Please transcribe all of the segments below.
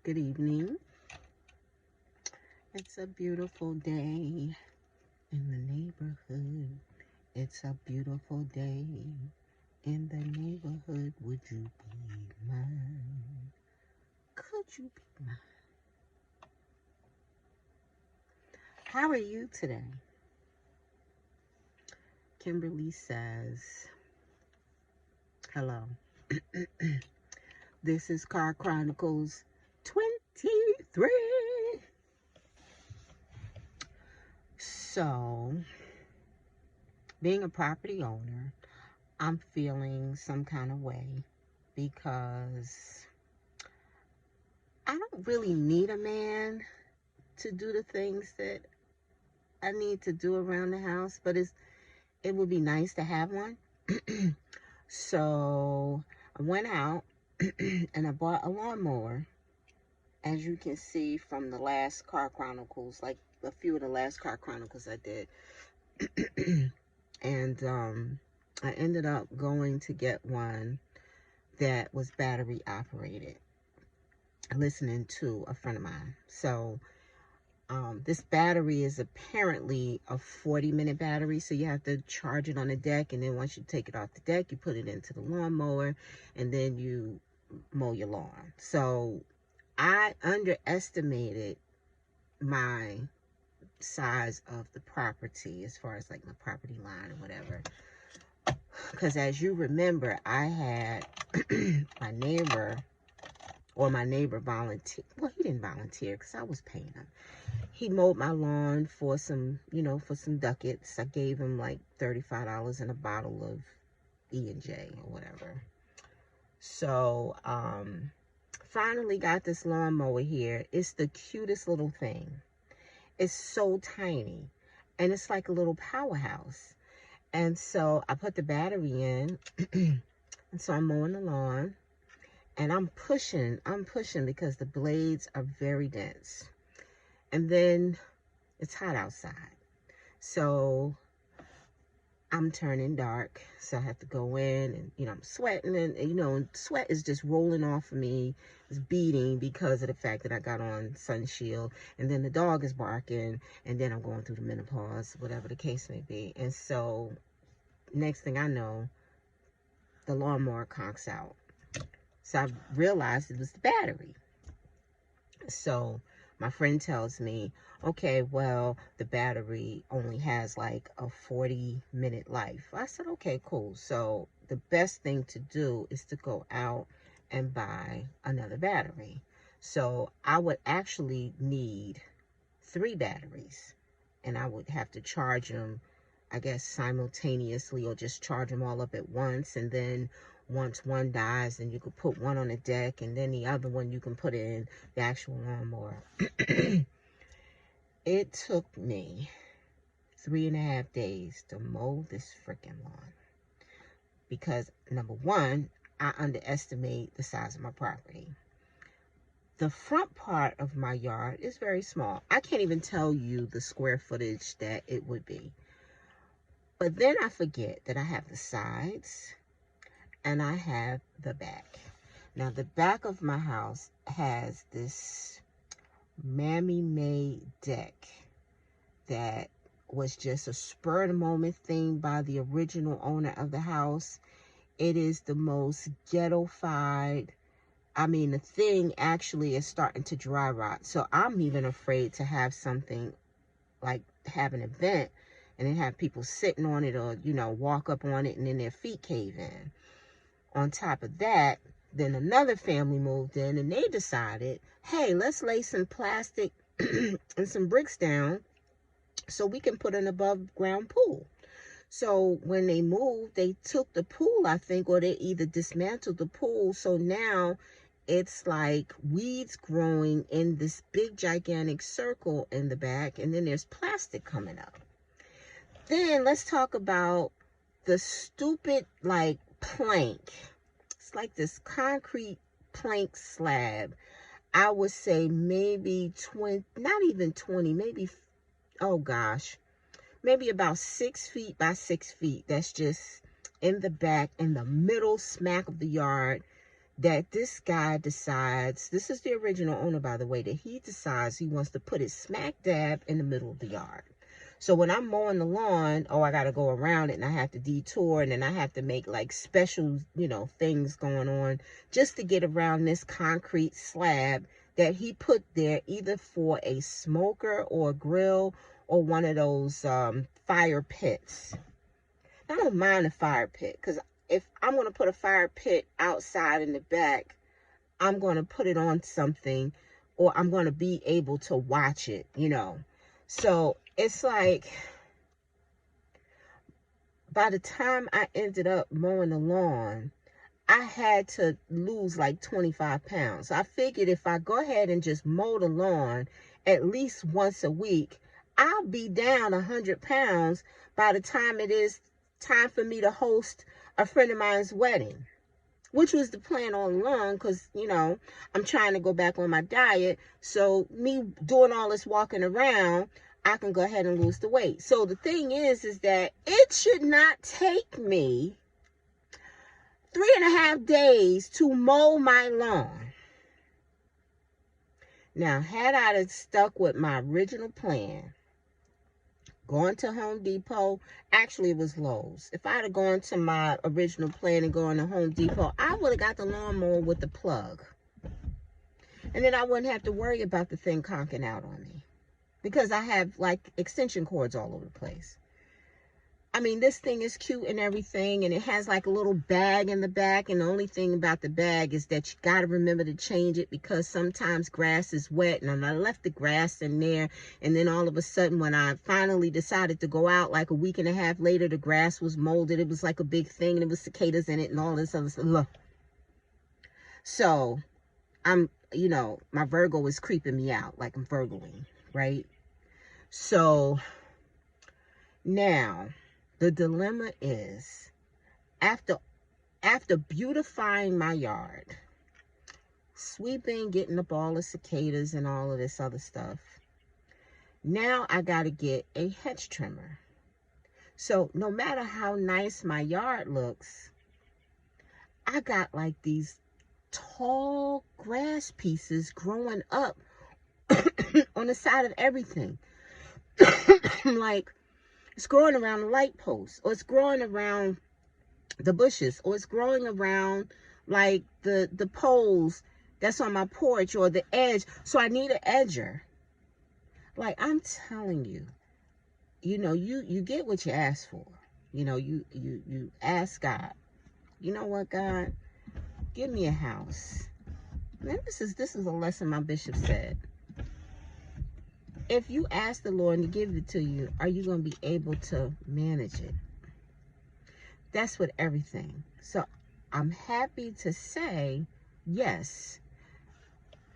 Good evening. It's a beautiful day in the neighborhood. It's a beautiful day in the neighborhood. Would you be mine? Could you be mine? How are you today? Kimberly says, hello. This is Chronicles 23. So, being a property owner, I'm feeling some kind of way because I don't really need a man to do the things that I need to do around the house, but it would be nice to have one. So I went out and I bought a lawnmower. As you can see from the last Car Chronicles, like a few of the last Car Chronicles I did. And I ended up going to get one that was battery operated, listening to a friend of mine. So this battery is apparently a 40-minute battery, so you have to charge it on the deck, and then once you take it off the deck, you put it into the lawnmower, and then you mow your lawn. So I underestimated my size of the property as far as like my property line or whatever, because as you remember, I had my neighbor volunteer. Well, he didn't volunteer because I was paying him. He mowed my lawn for some, for some ducats. I gave him like $35 and a bottle of E&J or whatever. So finally got this lawnmower here. It's the cutest little thing. It's so tiny, and it's like a little powerhouse. And so I put the battery in, and so I'm mowing the lawn, and I'm pushing because the blades are very dense. And then it's hot outside, so I'm turning dark, so I have to go in, and I'm sweating, and sweat is just rolling off of me. It's beating because of the fact that I got on sunshield, and then the dog is barking, and then I'm going through the menopause, whatever the case may be. And so next thing I know, the lawnmower conks out. So I realized it was the battery. So my friend tells me, okay, well, the battery only has like a 40-minute life. I said, okay, cool. So the best thing to do is to go out and buy another battery. So I would actually need 3 batteries, and I would have to charge them, I guess, simultaneously, or just charge them all up at once. And then once one dies, then you could put one on the deck, and then the other one you can put in the actual lawnmower. It took me 3.5 days to mow this freaking lawn because, number one, I underestimate the size of my property. The front part of my yard is very small. I can't even tell you the square footage that it would be. But then I forget that I have the sides and I have the back. Now, the back of my house has this mammy-made deck that was just a spur-of-the-moment thing by the original owner of the house. It is the most ghetto-fied. I mean, the thing actually is starting to dry rot. So I'm even afraid to have something like have an event and then have people sitting on it, or, walk up on it and then their feet cave in. On top of that, then another family moved in and they decided, hey, let's lay some plastic and some bricks down so we can put an above ground pool. So when they moved, they took the pool, I think, or they either dismantled the pool. So now it's like weeds growing in this big gigantic circle in the back, and then there's plastic coming up. Then let's talk about the stupid plank. It's like this concrete plank slab. I would say maybe 20, not even 20, maybe, oh gosh, maybe about 6 feet by 6 feet. That's just in the back, in the middle smack of the yard. that this guy decides, this is the original owner, by the way, that he decides he wants to put it smack dab in the middle of the yard. So when I'm mowing the lawn, oh, I got to go around it and I have to detour, and then I have to make like special, things going on just to get around this concrete slab that he put there, either for a smoker or a grill or one of those fire pits. I don't mind a fire pit, because if I'm going to put a fire pit outside in the back, I'm going to put it on something, or I'm going to be able to watch it, So it's like, by the time I ended up mowing the lawn, I had to lose like 25 pounds. So I figured if I go ahead and just mow the lawn at least once a week, I'll be down 100 pounds by the time it is time for me to host a friend of mine's wedding, which was the plan all along, because, I'm trying to go back on my diet. So me doing all this walking around, I can go ahead and lose the weight. So the thing is that it should not take me 3.5 days to mow my lawn. Now, had I stuck with my original plan, going to Home Depot, actually it was Lowe's. If I had gone to my original plan and going to Home Depot, I would have got the lawnmower with the plug. And then I wouldn't have to worry about the thing conking out on me, because I have like extension cords all over the place. I mean, this thing is cute and everything, and it has like a little bag in the back, and the only thing about the bag is that you got to remember to change it, because sometimes grass is wet, and I left the grass in there, and then all of a sudden when I finally decided to go out like a week and a half later, the grass was molded. It was like a big thing, and it was cicadas in it and all this other stuff. Look. So I'm, my Virgo is creeping me out, like I'm Virgoing, right? So now the dilemma is, after beautifying my yard, sweeping, getting up all the cicadas and all of this other stuff, now I got to get a hedge trimmer. So no matter how nice my yard looks, I got like these tall grass pieces growing up on the side of everything. Like, it's growing around the light post, or it's growing around the bushes, or it's growing around like the poles that's on my porch, or the edge. So I need an edger. Like, I'm telling you, you get what you ask for. You ask God, you know what, God, give me a house. And this is a lesson my bishop said. If you ask the Lord to give it to you, are you going to be able to manage it? That's with everything. So I'm happy to say, yes,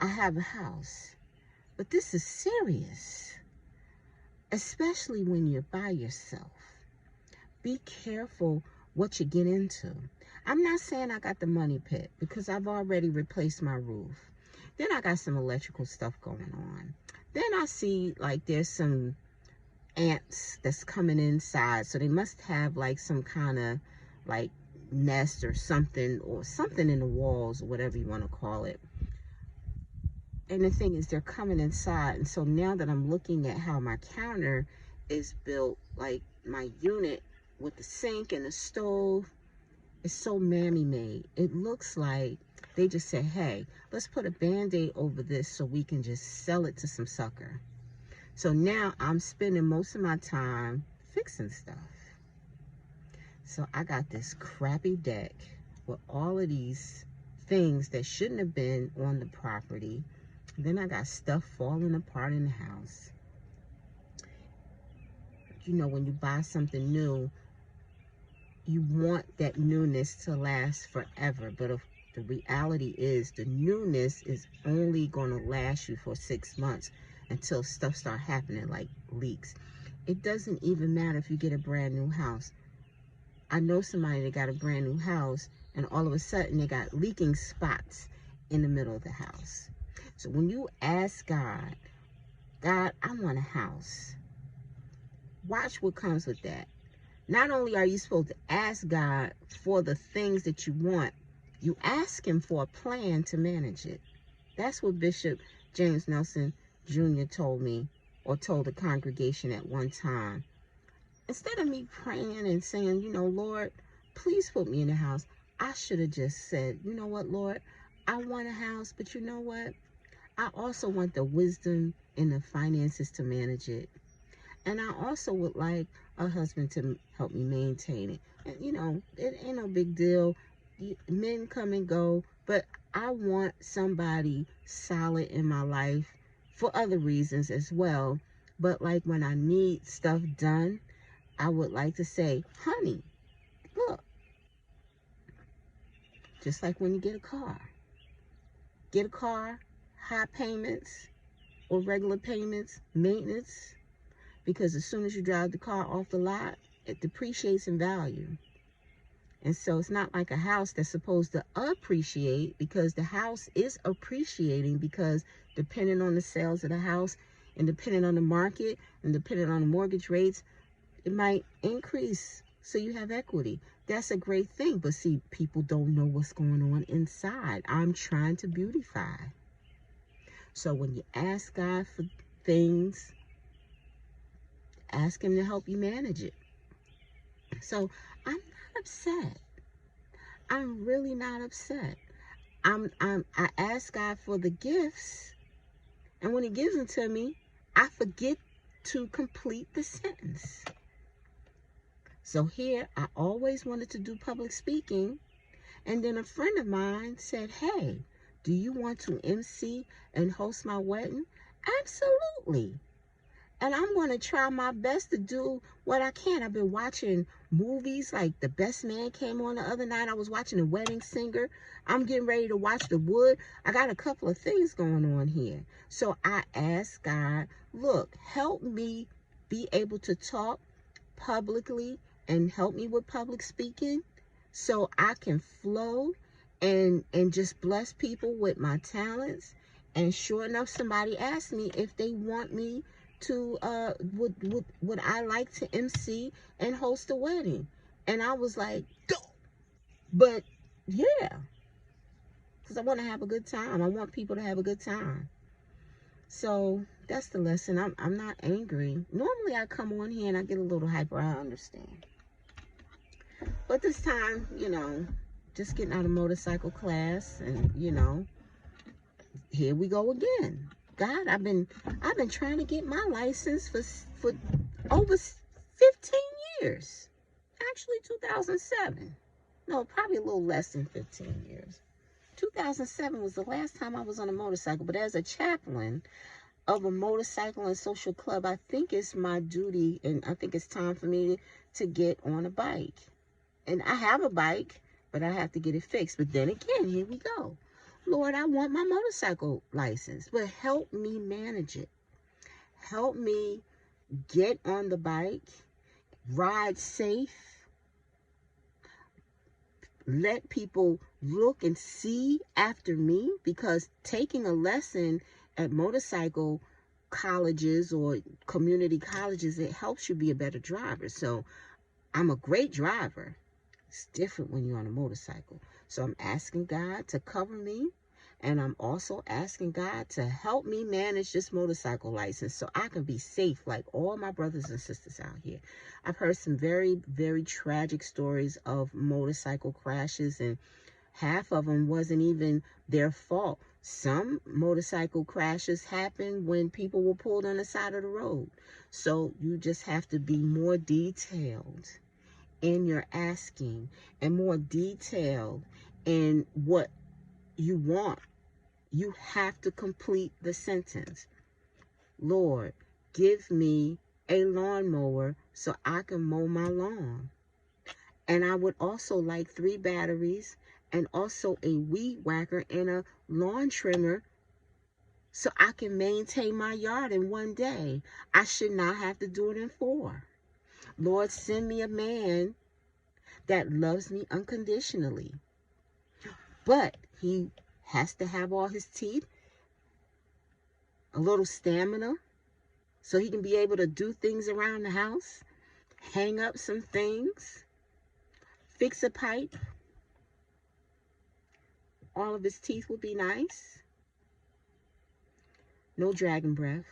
I have a house. But this is serious, especially when you're by yourself. Be careful what you get into. I'm not saying I got the money pit, because I've already replaced my roof. Then I got some electrical stuff going on. Then I see like there's some ants that's coming inside. So they must have like some kind of like nest or something in the walls, or whatever you want to call it. And the thing is, they're coming inside. And so now that I'm looking at how my counter is built, like my unit with the sink and the stove, is so mammy made. It looks like they just said, hey, let's put a Band-Aid over this so we can just sell it to some sucker. So now I'm spending most of my time fixing stuff. So I got this crappy deck with all of these things that shouldn't have been on the property. Then I got stuff falling apart in the house. When you buy something new, you want that newness to last forever. But if the reality is, the newness is only going to last you for 6 months until stuff start happening, like leaks. It doesn't even matter if you get a brand new house. I know somebody that got a brand new house, and all of a sudden they got leaking spots in the middle of the house. So when you ask God, I want a house, watch what comes with that. Not only are you supposed to ask God for the things that you want, You ask him for a plan to manage it. That's what Bishop James Nelson Jr. told me, or told the congregation at one time. Instead of me praying and saying, Lord, please put me in a house, I should have just said, you know what, Lord, I want a house, but you know what? I also want the wisdom and the finances to manage it. And I also would like a husband to help me maintain it. And, it ain't no big deal. Men come and go, but I want somebody solid in my life for other reasons as well. But like when I need stuff done, I would like to say, honey, look, just like when you get a car, high payments or regular payments, maintenance, because as soon as you drive the car off the lot, it depreciates in value. And so it's not like a house that's supposed to appreciate, because the house is appreciating, because depending on the sales of the house and depending on the market and depending on the mortgage rates, it might increase. So you have equity. That's a great thing. But see, people don't know what's going on inside. I'm trying to beautify. So when you ask God for things, ask him to help you manage it. So I'm not upset. I'm really not upset. I ask God for the gifts, and when he gives them to me, I forget to complete the sentence. So here, I always wanted to do public speaking, and then a friend of mine said, hey, do you want to MC and host my wedding? Absolutely. And I'm going to try my best to do what I can. I've been watching movies like The Best Man came on the other night. I was watching The Wedding Singer. I'm getting ready to watch The Wood. I got a couple of things going on here. So I asked God, look, help me be able to talk publicly and help me with public speaking so I can flow and just bless people with my talents. And sure enough, somebody asked me if they want me to would I like to MC and host a wedding. And I was like, but yeah, because I want to have a good time. I want people to have a good time. So that's the lesson. I'm not angry. Normally I come on here and I get a little hyper. I understand. But this time, just getting out of motorcycle class, and here we go again. God, I've been trying to get my license for over 15 years. Actually, 2007. No, probably a little less than 15 years. 2007 was the last time I was on a motorcycle. But as a chaplain of a motorcycle and social club, I think it's my duty, and I think it's time for me to get on a bike. And I have a bike, but I have to get it fixed. But then again, here we go. Lord, I want my motorcycle license, but help me manage it. Help me get on the bike, ride safe, let people look and see after me, because taking a lesson at motorcycle colleges or community colleges, it helps you be a better driver. So I'm a great driver. It's different when you're on a motorcycle. So I'm asking God to cover me, and I'm also asking God to help me manage this motorcycle license so I can be safe like all my brothers and sisters out here. I've heard some very, very tragic stories of motorcycle crashes, and half of them wasn't even their fault. Some motorcycle crashes happen when people were pulled on the side of the road. So you just have to be more detailed in your asking, and more detailed in what you want. You have to complete the sentence. Lord, give me a lawnmower so I can mow my lawn. And I would also like 3 batteries and also a weed whacker and a lawn trimmer so I can maintain my yard in one day. I should not have to do it in 4. Lord, send me a man that loves me unconditionally. But he has to have all his teeth, a little stamina, so he can be able to do things around the house, hang up some things, fix a pipe, All of his teeth will be nice. No dragon breath.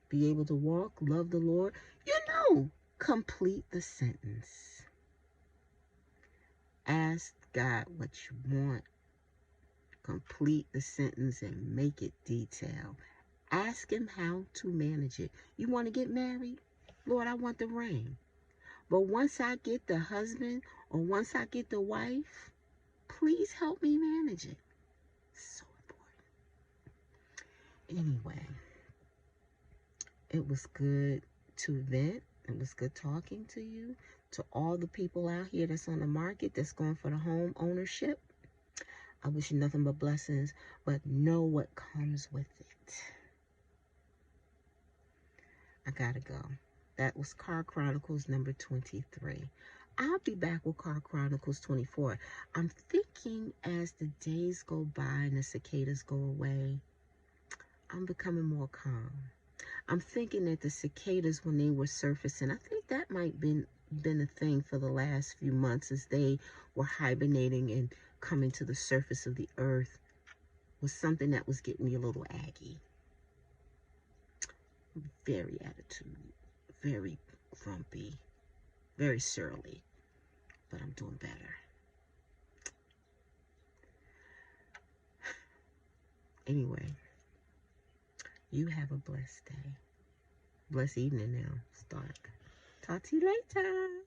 Be able to walk, love the Lord. Complete the sentence. Ask God what you want. Complete the sentence and make it detailed. Ask him how to manage it. You want to get married? Lord, I want the ring. But once I get the husband or once I get the wife, please help me manage it. So important. Anyway, it was good to vent. It was good talking to you. To all the people out here that's on the market, that's going for the home ownership, I wish you nothing but blessings, but know what comes with it. I gotta go. That was Car Chronicles number 23. I'll be back with Car Chronicles 24. I'm thinking as the days go by and the cicadas go away, I'm becoming more calm. I'm thinking that the cicadas, when they were surfacing, I think that might been a thing for the last few months as they were hibernating and coming to the surface of the earth, was something that was getting me a little aggy. Very attitude, very grumpy, very surly, but I'm doing better. Anyway, you have a blessed day. Blessed evening now. It's dark. Talk to you later.